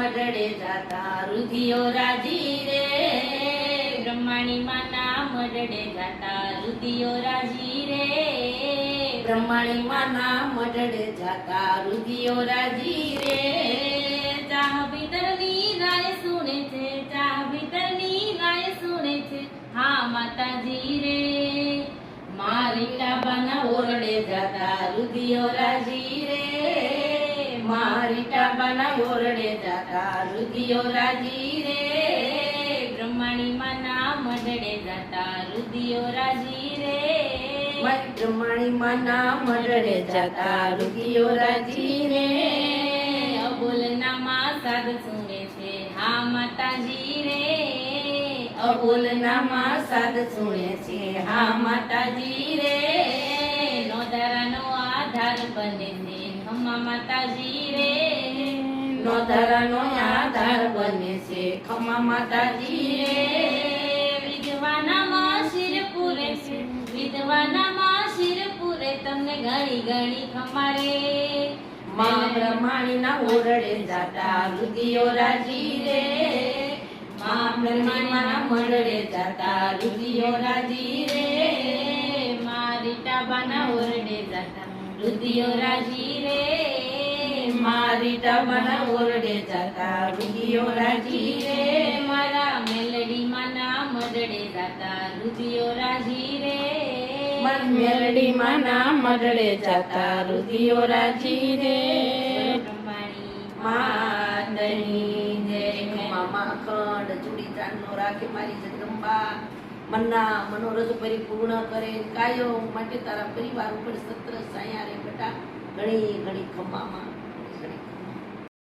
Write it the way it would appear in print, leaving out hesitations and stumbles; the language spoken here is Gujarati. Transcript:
મઢડે જાતા રુધિયો રાજી રે, બ્રહ્માણી માના મઢડે જાતા રુધિયો રાજી રે, બ્રહ્માણી માના મઢડે જાતા રુધિયો રાજી રે, ચાહ ભીતરની રાય સુણે છે, ચાહ ભીતરની રાય સુણે છે, હા માતાજી રે, મારી ટાબાના ઓરડે જાતા રુધિયો રાજી રે, મારી ટાબાના ઓરડે જાતા રુધિયો રાજી રે, બ્રહ્માણી માના મઢડે જાતા રુધિયો રાજી રે, મારી બ્રહ્માણી માના મઢડે જાતા રુધિયો રાજી રે, અબોલનામાં સાદ સુણે છે, હા માતાજી રે, અબોલનામાં સાદ સુણે છે, હા માતાજી રે, નોધારાનો આધાર બને છે, ખમ્મા માતાજી રે, નોધારાનો આધાર બને છે, ખમા માતાજી રે, વિધવાનામાં શિર પૂરે છે, વિધવાનામાં શિર પૂરે તમને ઘણી ઘણી ખમારે, મા બ્રહ્માણીના ઓરડે જાતા રુધિયો રાજી રે, મા બ્રહ્માણીના મઢડે જાતા રુધિયો રાજી રે, મારી ટાબાના ઓરડે જાતા રુધિયો રાજી રે, મારી ટાબાના ઓરડે જાતા રુધિયો રાજી રે, મારા મેલડી માના મઢડે જાતા રુધિયો રાજી રે, મારી મેલડી માના મઢડે જાતા રુધિયો રાજી રે, બ્રહ્માણી માતની જય. મામા ખંડ ચૂડી ચાંદનો રાખે મારી જગદંબા, મનના મનોરથ પરિપૂર્ણ કરે, કાયો માટે તારા પરિવાર ઉપર સત્ર સાયા રે બેટા, ઘણી ઘણી ખમ્મામાં ઘણી